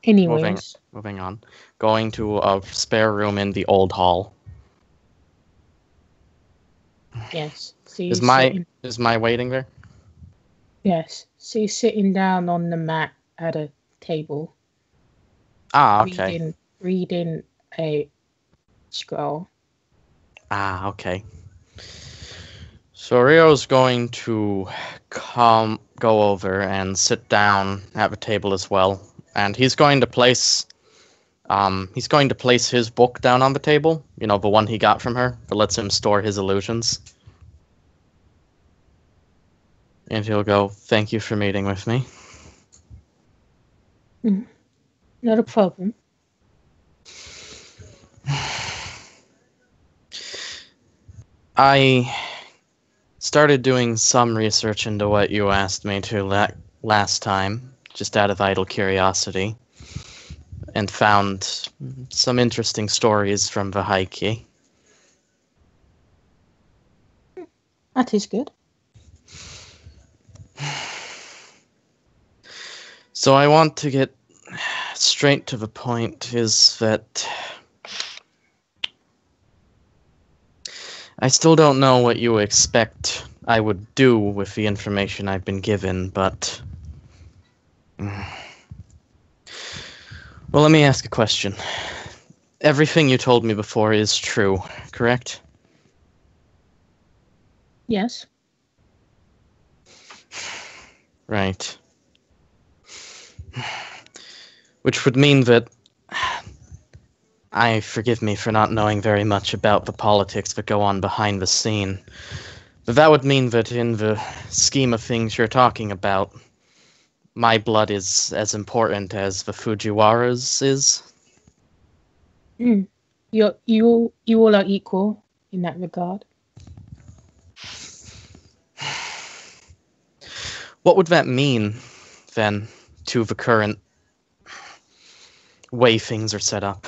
Anyways. Moving on. Going to a spare room in the old hall. Yes. So Is my waiting there? Yes. So you're sitting down on the mat at a table. Ah, okay. Reading a scroll. Ah, okay. So Rio's going to go over and sit down at the table as well, and he's going to place his book down on the table. You know, the one he got from her that lets him store his illusions. And he'll go, "Thank you for meeting with me." Not a problem. I started doing some research into what you asked me to last time, just out of idle curiosity, and found some interesting stories from the Heike. That is good. So I want to get straight to the point, is that I still don't know what you expect I would do with the information I've been given, but... Well, let me ask a question. Everything you told me before is true, correct? Yes. Right. Which would mean that... forgive me for not knowing very much about the politics that go on behind the scene. But that would mean that in the scheme of things you're talking about, my blood is as important as the Fujiwara's is. You all are equal in that regard. What would that mean, then, to the current way things are set up?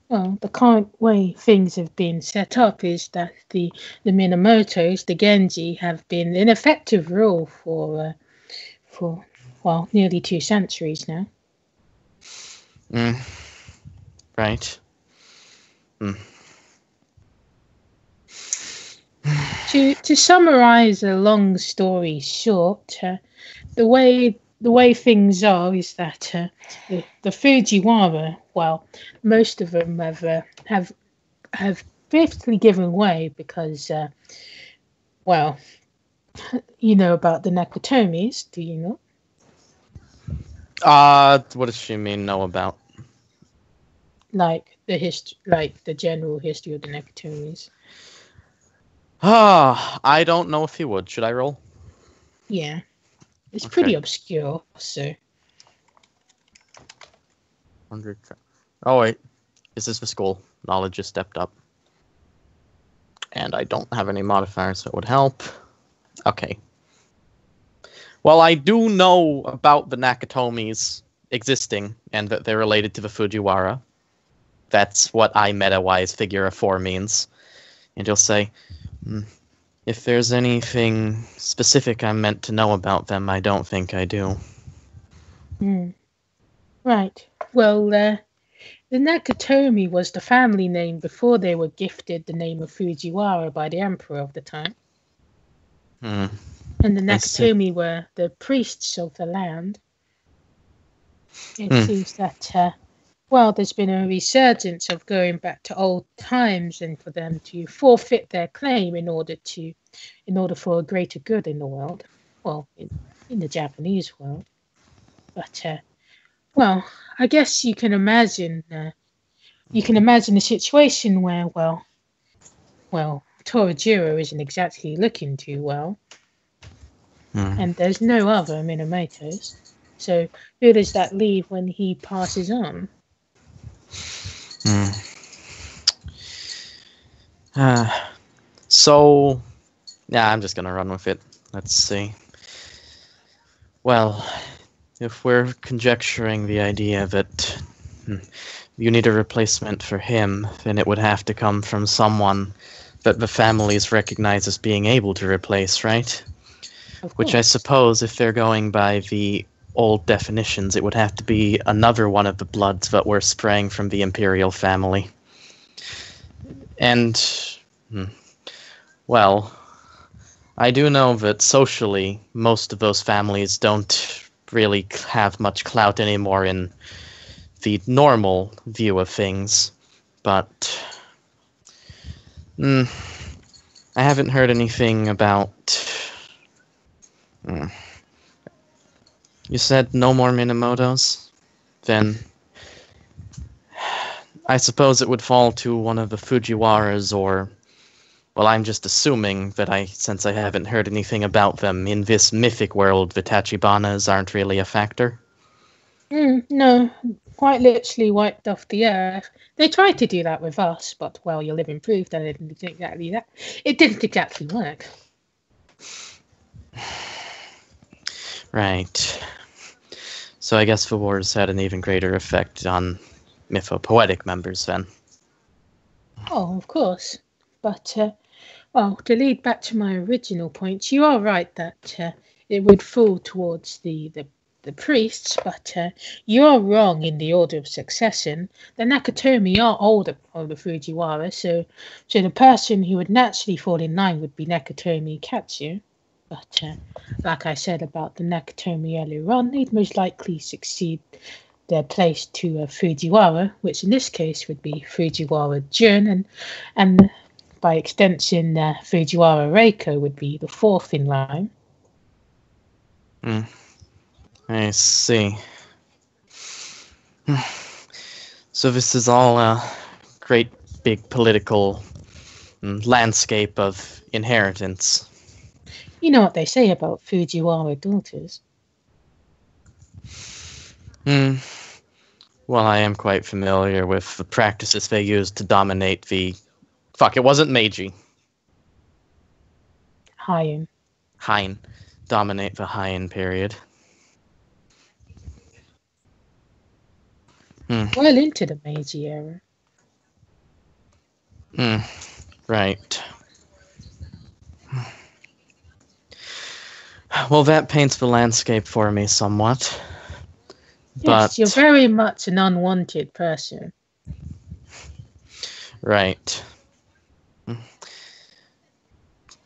Well, the current way things have been set up is that the Minamotos, the Genji, have been in effective rule for nearly 2 centuries now. Right. To summarize a long story short, the way things are is that the Fujiwara, well, most of them have briefly given way because, well, you know about the Nakatomis, do you know? What does she know about? Like the general history of the Nakatomis. I don't know if he would. Should I roll? Yeah. It's pretty obscure, so. 100. Oh, wait. This is the school. Knowledge has stepped up. And I don't have any modifiers that would help. Okay. Well, I do know about the Nakatomis existing, and that they're related to the Fujiwara. That's what I meta-wise figure a 4 means. And you'll say, if there's anything specific I'm meant to know about them, I don't think I do. Right. Well, the Nakatomi was the family name before they were gifted the name of Fujiwara by the emperor of the time. And the Nakatomi were the priests of the land. It seems that, well, there's been a resurgence of going back to old times and for them to forfeit their claim in order for a greater good in the world. Well, in the Japanese world. But, well, I guess you can imagine a situation where, well, Torajiro isn't exactly looking too well. And there's no other Minamotos. So who does that leave when he passes on? So, yeah, I'm just going to run with it. Let's see. Well, if we're conjecturing the idea that you need a replacement for him, then it would have to come from someone that the families recognize as being able to replace, right? Of Which I course. suppose, if they're going by the old definitions, it would have to be another one of the bloods that were sprang from the imperial family. And, well, I do know that socially, most of those families don't really have much clout anymore in the normal view of things, but I haven't heard anything about... You said no more Minamotos? Then I suppose it would fall to one of the Fujiwaras, or... Well, I'm just assuming that since I haven't heard anything about them in this mythic world, the Tachibanas aren't really a factor. No, quite literally wiped off the earth. They tried to do that with us, but, well, you're living proof that it didn't exactly that. It didn't exactly work. Right. So I guess the wars had an even greater effect on mythopoetic members then. Oh, of course. But, well, to lead back to my original point, you are right that it would fall towards the priests, but you are wrong in the order of succession. The Nakatomi are older of the Fujiwara, so the person who would naturally fall in line would be Nakatomi Katsu. But like I said about the Nakatomi earlier on, they'd most likely succeed their place to Fujiwara, which in this case would be Fujiwara Jun, and by extension, Fujiwara Reiko would be the fourth in line. I see. So this is all a great big political landscape of inheritance. You know what they say about Fujiwara daughters. Well, I am quite familiar with the practices they used to dominate the... Fuck, it wasn't Meiji. Heian. Dominate the Heian period. Well into the Meiji era. Right. Well, that paints the landscape for me somewhat. Yes, you're very much an unwanted person. Right.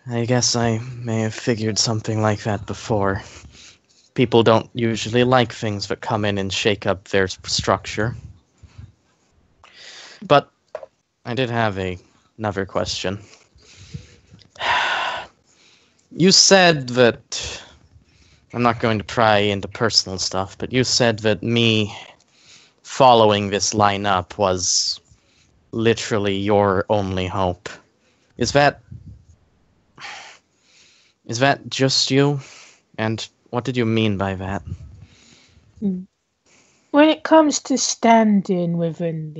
I guess I may have figured something like that before. People don't usually like things that come in and shake up their structure. But I did have another question. You said that... I'm not going to pry into personal stuff, but you said that me following this line up was literally your only hope. Is that just you? And what did you mean by that? When it comes to standing within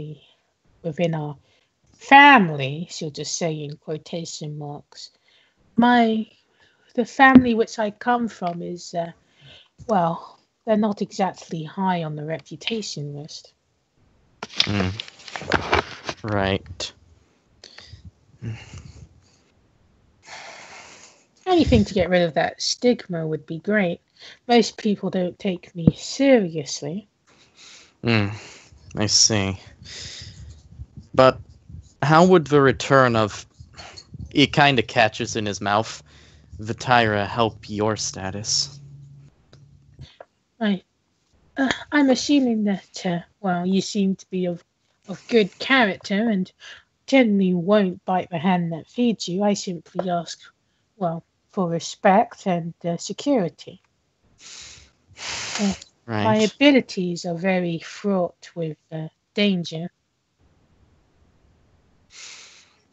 our family, she'll just say in quotation marks, the family which I come from is, well, they're not exactly high on the reputation list. Right. Anything to get rid of that stigma would be great. Most people don't take me seriously. I see. But how would the return of... He kind of catches in his mouth. Vitaira help your status? I'm assuming that, well, you seem to be of good character and generally won't bite the hand that feeds you. I simply ask, well, for respect and security. Right. My abilities are very fraught with danger.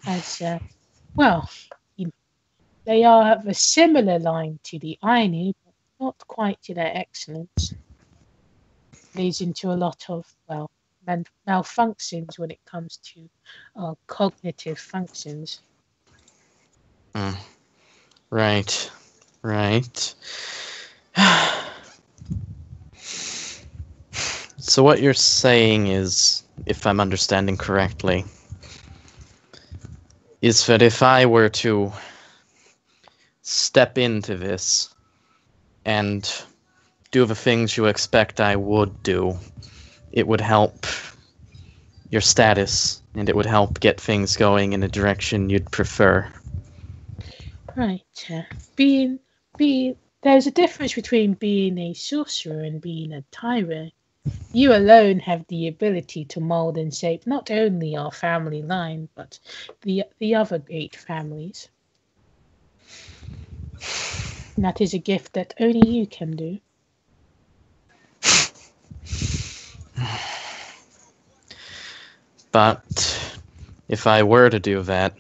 As, well, they are of a similar line to the Ainu, but not quite to their excellence. Leads into a lot of, well, malfunctions when it comes to cognitive functions. Right. So what you're saying is, if I'm understanding correctly, is that if I were to step into this, and do the things you expect I would do, it would help your status, and it would help get things going in a direction you'd prefer. Right. Being, there's a difference between being a sorcerer and being a tyrant. You alone have the ability to mold and shape not only our family line, but the other 8 families. And that is a gift that only you can do. But if I were to do that,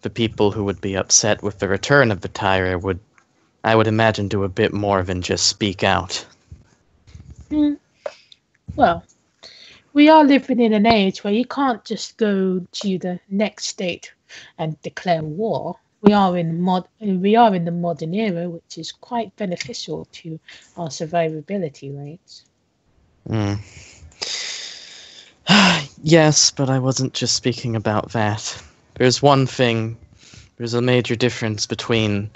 the people who would be upset with the return of the Tyra would, I would imagine, do a bit more than just speak out. Well, we are living in an age where you can't just go to the next state and declare war. We are in the modern era, which is quite beneficial to our survivability rates. Yes, but I wasn't just speaking about that. There's a major difference between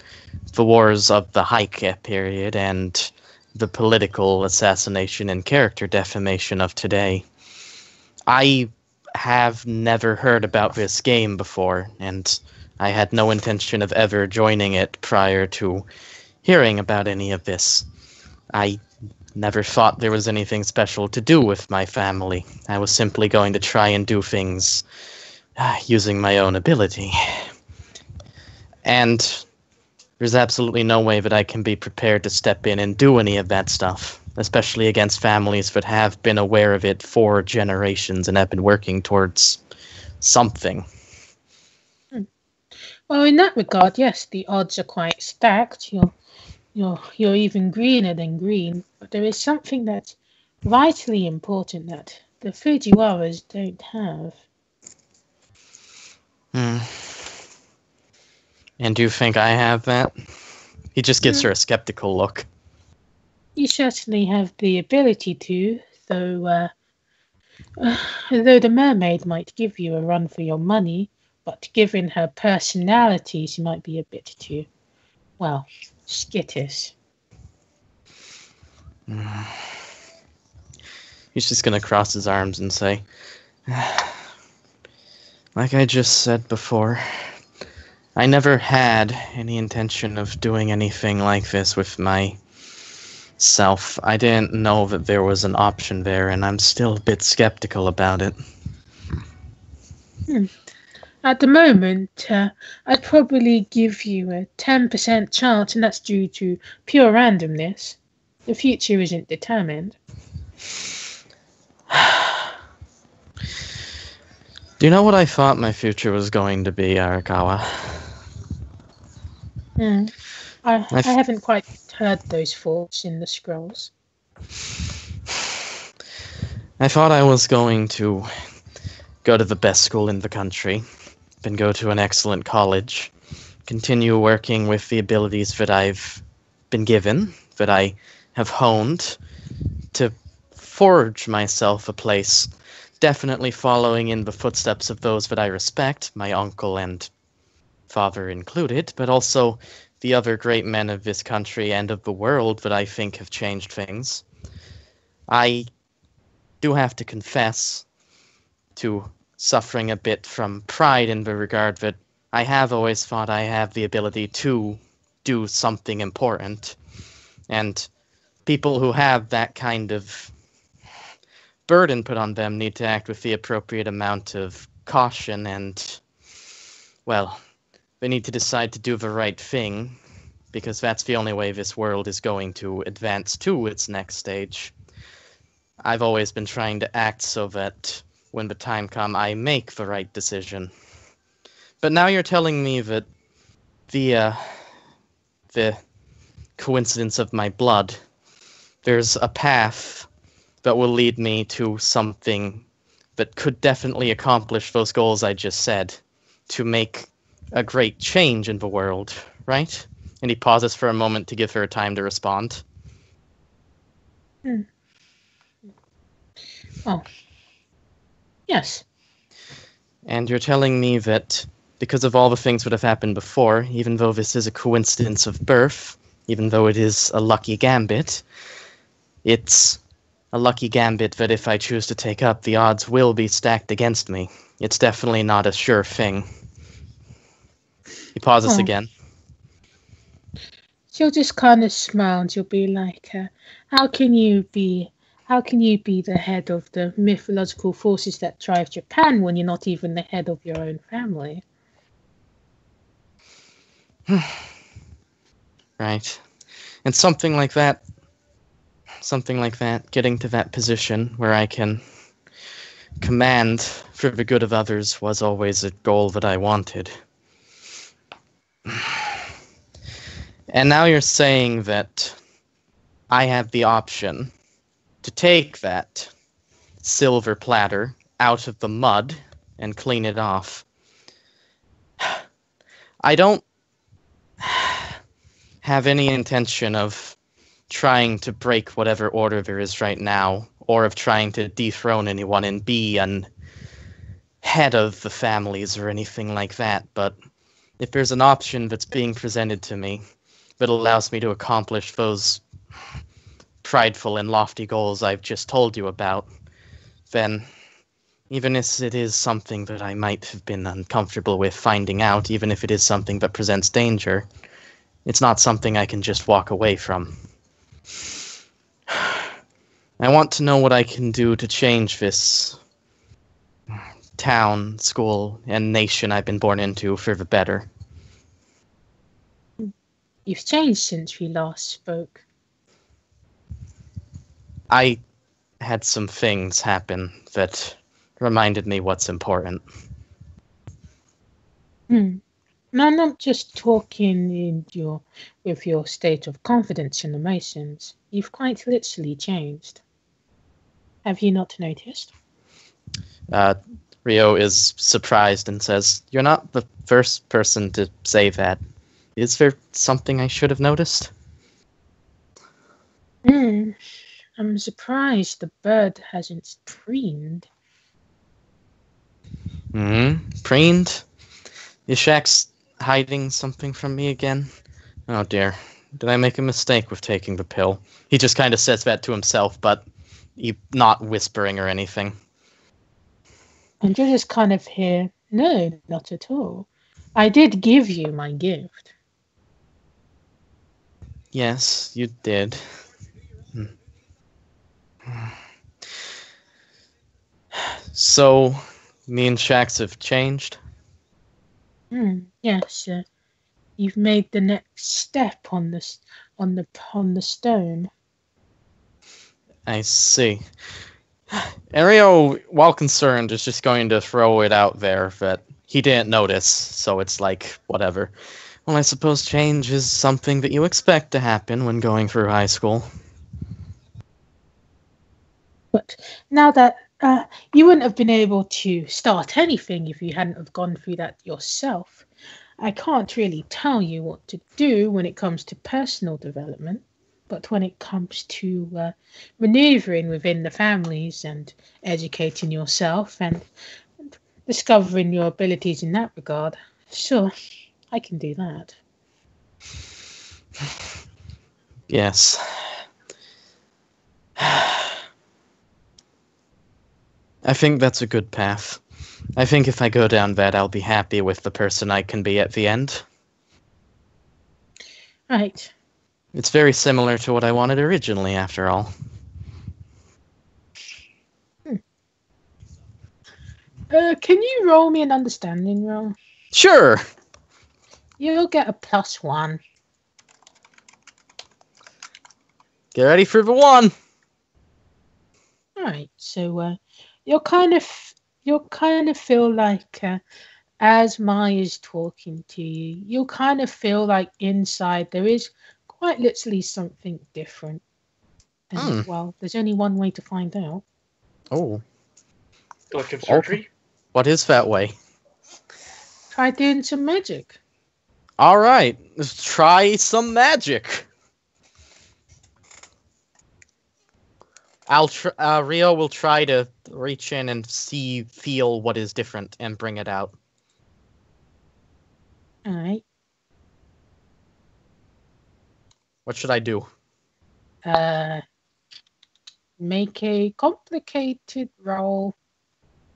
the wars of the Heike period and the political assassination and character defamation of today. I have never heard about this game before, and I had no intention of ever joining it prior to hearing about any of this. I never thought there was anything special to do with my family. I was simply going to try and do things using my own ability. And there's absolutely no way that I can be prepared to step in and do any of that stuff, especially against families that have been aware of it for generations and have been working towards something. Well, in that regard, yes, the odds are quite stacked. You're even greener than green, but there is something that's vitally important that the Fujiwaras don't have. And do you think I have that? He just gives her a skeptical look. You certainly have the ability to, though the mermaid might give you a run for your money, but given her personality, she might be a bit too, well, skittish. He's just going to cross his arms and say, like I just said before, I never had any intention of doing anything like this with myself. I didn't know that there was an option there, and I'm still a bit skeptical about it. At the moment, I'd probably give you a 10% chance, and that's due to pure randomness. The future isn't determined. Do you know what I thought my future was going to be, Arakawa? I haven't quite heard those thoughts in the scrolls. I thought I was going to go to the best school in the country, then go to an excellent college, continue working with the abilities that I've been given, that I have honed, to forge myself a place, definitely following in the footsteps of those that I respect, my uncle and father included, but also the other great men of this country and of the world that I think have changed things. I do have to confess to suffering a bit from pride in the regard that I have always thought I have the ability to do something important, and people who have that kind of burden put on them need to act with the appropriate amount of caution and, well, they need to decide to do the right thing, because that's the only way this world is going to advance to its next stage. I've always been trying to act so that when the time comes, I make the right decision. But now you're telling me that the coincidence of my blood, there's a path that will lead me to something that could definitely accomplish those goals I just said, to make a great change in the world, right? And he pauses for a moment to give her time to respond. Oh. Yes. And you're telling me that because of all the things that have happened before, even though this is a coincidence of birth, even though it is a lucky gambit, it's a lucky gambit that if I choose to take up, the odds will be stacked against me. It's definitely not a sure thing. He pauses again. She'll just kind of smile and she'll be like, how can you be the head of the mythological forces that drive Japan when you're not even the head of your own family? Right. And something like that, getting to that position where I can command for the good of others was always a goal that I wanted. And now you're saying that I have the option to take that silver platter out of the mud and clean it off. I don't have any intention of trying to break whatever order there is right now, or of trying to dethrone anyone and be an head of the families or anything like that, but if there's an option that's being presented to me that allows me to accomplish those prideful and lofty goals I've just told you about, then even if it is something that I might have been uncomfortable with finding out, even if it is something that presents danger, it's not something I can just walk away from. I want to know what I can do to change this town, school, and nation I've been born into for the better. You've changed since we last spoke. I had some things happen that reminded me what's important. And I'm not just talking with your state of confidence and emotions. You've quite literally changed. Have you not noticed? Rio is surprised and says, "You're not the first person to say that. Is there something I should have noticed?" I'm surprised the bird hasn't preened. Preened? Is Shax hiding something from me again? Oh dear. Did I make a mistake with taking the pill? He just kind of says that to himself, but not whispering or anything. And you're just kind of here. No, not at all. I did give you my gift. Yes, you did. So, me and Shax have changed? Yes, you've made the next step on the stone. I see. Ario, while concerned, is just going to throw it out there that he didn't notice, so it's like, whatever. Well, I suppose change is something that you expect to happen when going through high school. But now that you wouldn't have been able to start anything if you hadn't have gone through that yourself, I can't really tell you what to do when it comes to personal development. But when it comes to maneuvering within the families and educating yourself and discovering your abilities in that regard, sure, I can do that. Yes. I think that's a good path. I think if I go down that, I'll be happy with the person I can be at the end. Right. It's very similar to what I wanted originally, after all. Can you roll me an understanding roll? Sure! You'll get a +1. Get ready for the 1! Alright, so you'll kind of feel like as Maya's talking to you, you'll kind of feel like inside there is quite literally something different. And well, there's only one way to find out. Oh. Elective surgery? What is that way? Try doing some magic. Alright, let's try some magic. Rio will try to reach in and feel what is different and bring it out. Alright. What should I do? Make a complicated roll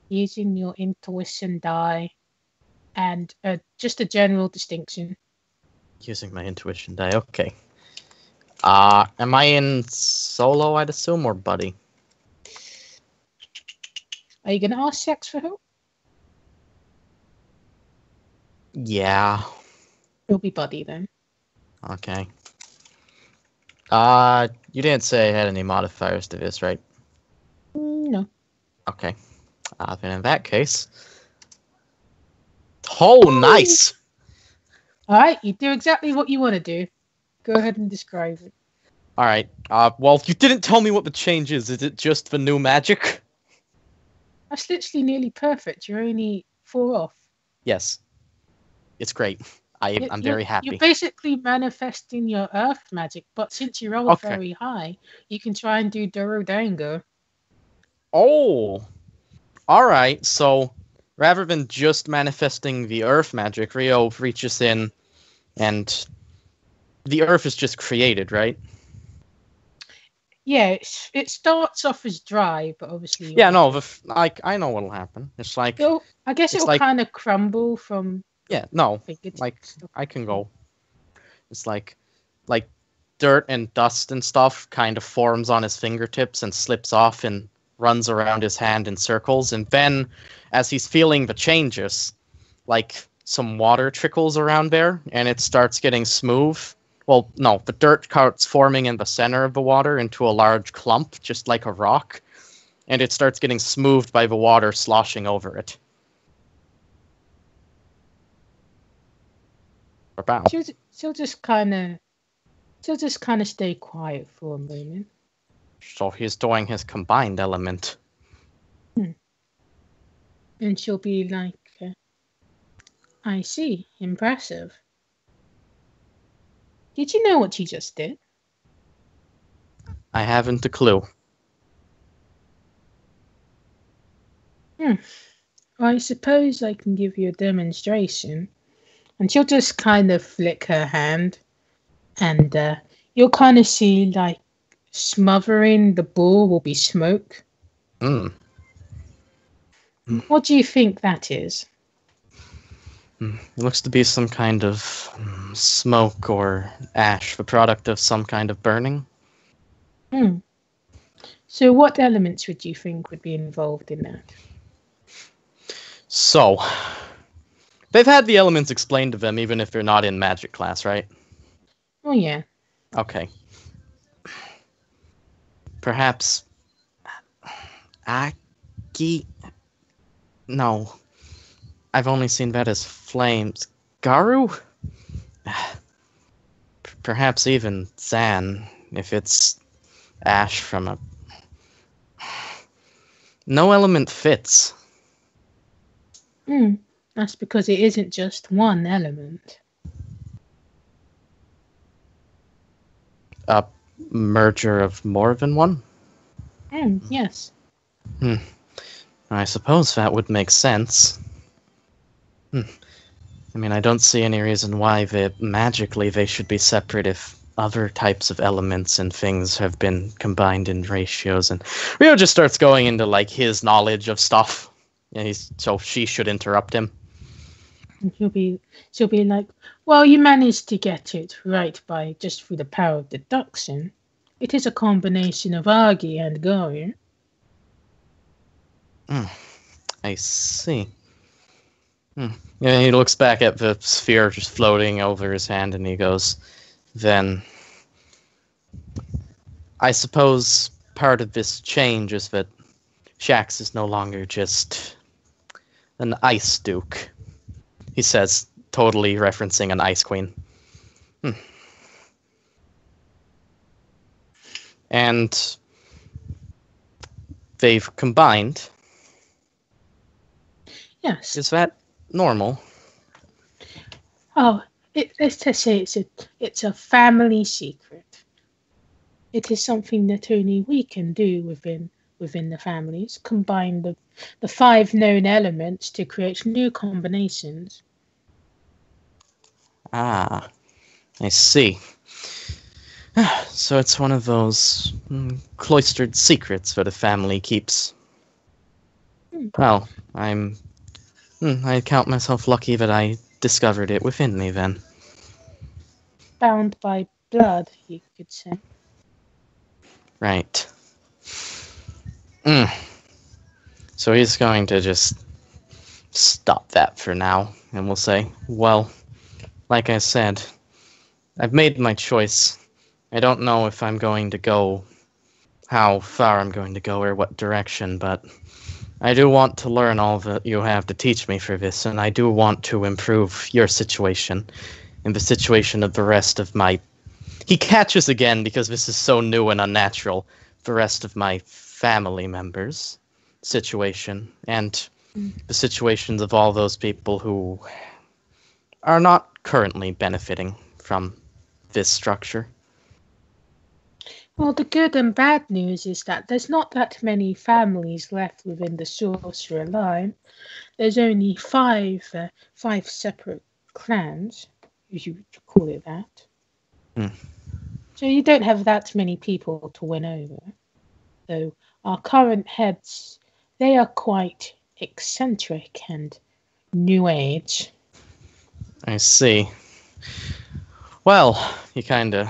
using your intuition die and just a general distinction. Using my intuition die, okay. Am I in solo, I'd assume, or buddy? Are you going to ask Shax for help? Yeah. It'll be buddy then. Okay. You didn't say I had any modifiers to this, right? No. Okay. Then in that case... Oh, nice! Alright, you do exactly what you want to do. Go ahead and describe it. Alright, well, you didn't tell me what the change is. Is it just the new magic? That's literally nearly perfect. You're only 4 off. Yes. It's great. I'm very happy. You're basically manifesting your earth magic, but since you rolled very high, you can try and do Dorodango. Oh! Alright, so rather than just manifesting the earth magic, Rio reaches in and the earth is just created, right? Yeah, it starts off as dry, but obviously... Yeah, no, I know what'll happen. It's like... I guess it'll kind of crumble from... Yeah, no, like, I can go. It's like dirt and dust and stuff kind of forms on his fingertips and slips off and runs around his hand in circles. And then, as he's feeling the changes, like, some water trickles around there, and it starts getting smooth. Well, no, the dirt starts forming in the center of the water into a large clump, just like a rock. And it starts getting smoothed by the water sloshing over it. She'll just kind of stay quiet for a moment. So he's doing his combined element. And she'll be like, I see, impressive. Did you know what you just did? I haven't a clue. I suppose I can give you a demonstration. And she'll just kind of flick her hand. And you'll kind of see, like, smothering the ball will be smoke. What do you think that is? It looks to be some kind of smoke or ash, the product of some kind of burning. So what elements would you think would be involved in that? So, they've had the elements explained to them even if they're not in magic class, right? Oh, yeah. Okay. Perhaps... Aki... No. I've only seen that as flames. Garu? Perhaps even Zan, if it's ash from a... No element fits. That's because it isn't just one element. A merger of more than one? Yes. I suppose that would make sense. I mean, I don't see any reason why magically they should be separate if other types of elements and things have been combined in ratios. And Rio just starts going into, like, his knowledge of stuff. And so she should interrupt him. And she'll be like, well, you managed to get it right by just through the power of deduction. It is a combination of Agi and Garu. I see. Yeah, he looks back at the sphere just floating over his hand and he goes, then I suppose part of this change is that Shax is no longer just an ice duke. He says, totally referencing an ice queen. And they've combined. Yes. Is that normal? Oh, let's just say it's a family secret. It is something that only we can do within the families. Combine the 5 known elements to create new combinations. Ah, I see. So it's one of those cloistered secrets that a family keeps. Well, I count myself lucky that I discovered it within me then. Bound by blood, you could say. Right. So he's going to just stop that for now, and we'll say, well, like I said, I've made my choice. I don't know if I'm going to go, how far I'm going to go, or what direction, but I do want to learn all that you have to teach me for this, and I do want to improve your situation and the situation of the rest of my... He catches again, because this is so new and unnatural, the rest of my family members' situation, and the situations of all those people who are not currently benefiting from this structure. Well, the good and bad news is that there's not that many families left within the Sorcerer line. There's only five separate clans, if you call it that. So you don't have that many people to win over. So our current heads, they are quite eccentric and new age. I see. Well, he kind of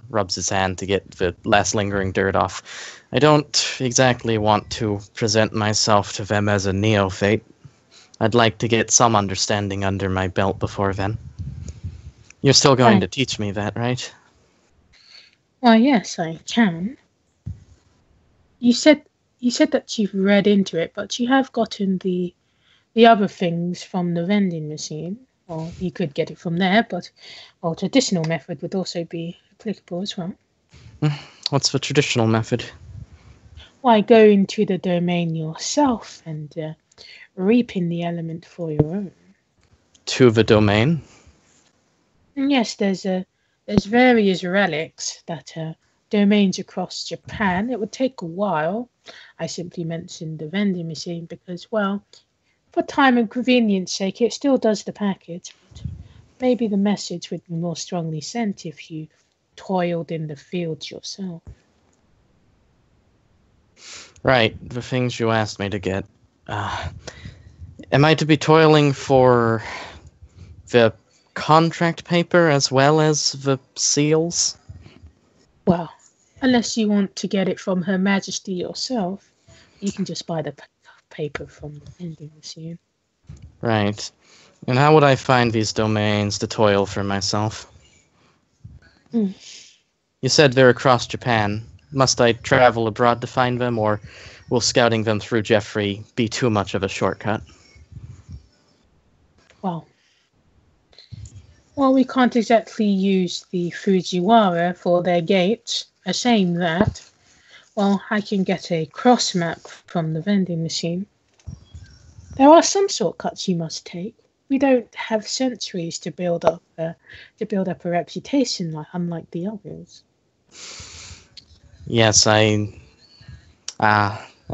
rubs his hand to get the last lingering dirt off. I don't exactly want to present myself to them as a neophyte. I'd like to get some understanding under my belt before then. You're still going to teach me that, right? Why, yes, I can. You said that you've read into it, but you have gotten the other things from the vending machine. Well, you could get it from there, but traditional method would also be applicable as well. What's the traditional method? Why, go into the domain yourself and reaping the element for your own. To the domain? And yes, there's various relics that domains across Japan. It would take a while. I simply mentioned the vending machine because, well, for time and convenience sake, it still does the package. But maybe the message would be more strongly sent if you toiled in the fields yourself. Right, the things you asked me to get. Am I to be toiling for the contract paper as well as the seals? Well, unless you want to get it from Her Majesty yourself, you can just buy the paper from the vending machine. Right. And how would I find these domains to toil for myself? You said they're across Japan. Must I travel abroad to find them, or will scouting them through Jeffrey be too much of a shortcut? Well, we can't exactly use the Fujiwara for their gates. A shame that. Well, I can get a cross map from the vending machine. There are some shortcuts you must take. We don't have centuries to build up a reputation unlike the others. Yes, I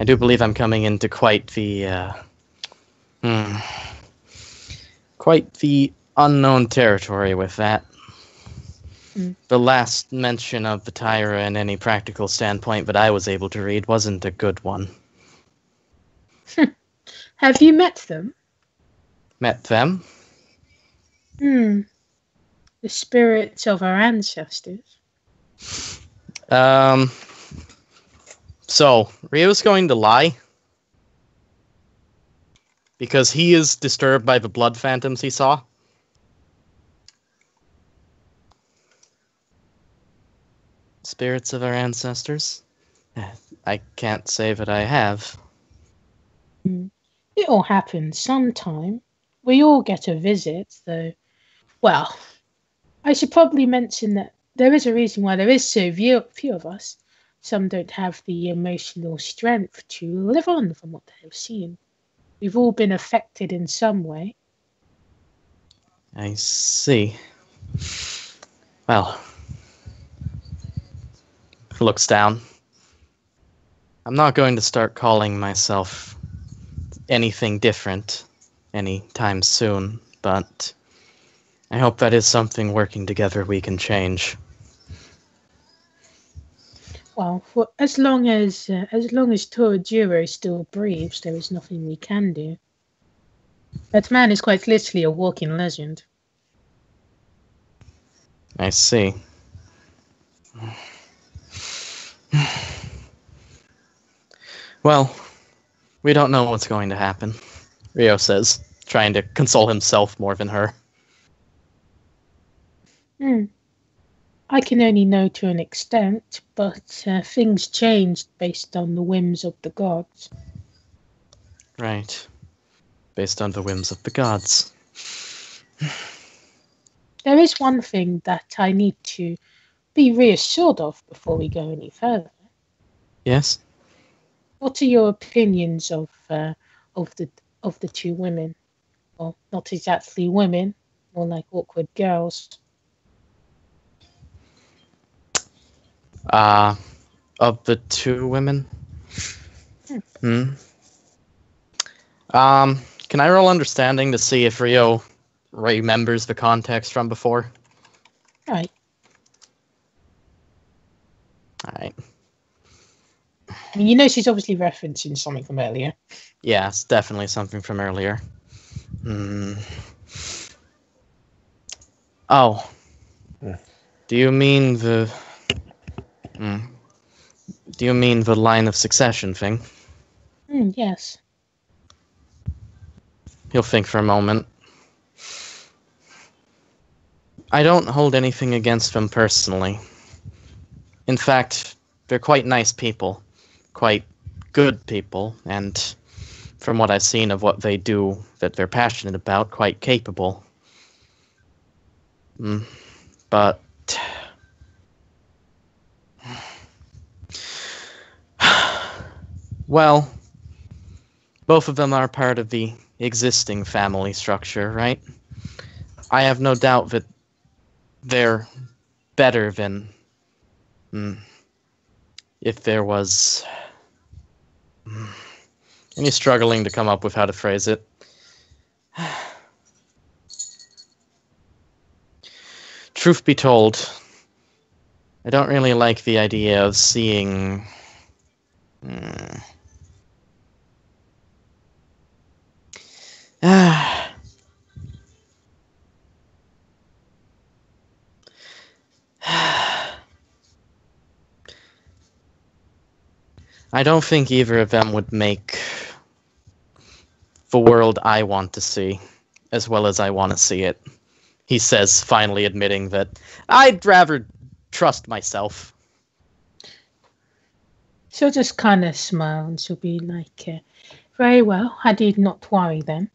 do believe I'm coming into quite the unknown territory with that. The last mention of the Tyra in any practical standpoint that I was able to read wasn't a good one. Have you met them? Met them? The spirits of our ancestors. So, Rio's going to lie? Because he is disturbed by the blood phantoms he saw? Spirits of our ancestors? I can't say that I have. It all happens sometime. We all get a visit, though. Well, I should probably mention that there is a reason why there is so few of us. Some don't have the emotional strength to live on from what they have seen. We've all been affected in some way. I see. Well, looks down. I'm not going to start calling myself anything different anytime soon, but I hope that is something working together we can change. Well, for as long as Torajiro still breathes, there is nothing we can do. That man is quite literally a walking legend. I see. Well, we don't know what's going to happen, Rio says, trying to console himself more than her. I can only know to an extent, but things changed based on the whims of the gods. Right. Based on the whims of the gods. There is one thing that I need to be reassured of before we go any further. Yes? What are your opinions of the two women? Well, not exactly women, more like awkward girls. Of the two women? Can I roll understanding to see if Rio remembers the context from before? Right. Alright. I mean, you know she's obviously referencing something from earlier. Yeah, it's definitely something from earlier. Oh. Do you mean the... Do you mean the line of succession thing? Yes. He'll think for a moment. I don't hold anything against them personally. In fact, they're quite nice people. Quite good people, and from what I've seen of what they do that they're passionate about, quite capable. But... well, both of them are part of the existing family structure, right? I have no doubt that they're better than... if there was... And he's struggling to come up with how to phrase it. Truth be told, I don't really like the idea of seeing... I don't think either of them would make the world I want to see as well as I want to see it. He says, finally admitting that I'd rather trust myself. She'll just kind of smile and she'll be like, very well, I did not worry then.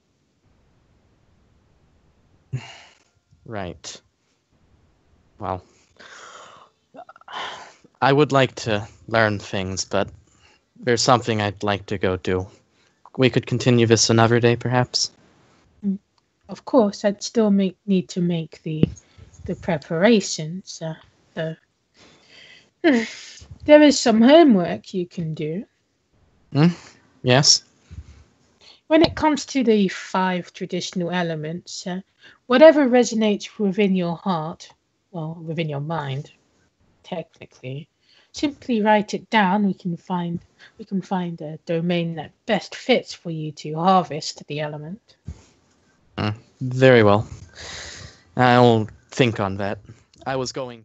Right. Well, I would like to learn things, but there's something I'd like to go do. We could continue this another day, perhaps? Of course, I'd still need to make the preparations. There is some homework you can do. Yes? When it comes to the 5 traditional elements, whatever resonates within your heart, well, within your mind, technically, simply write it down. We can find a domain that best fits for you to harvest the element. Very well. I'll think on that. I was going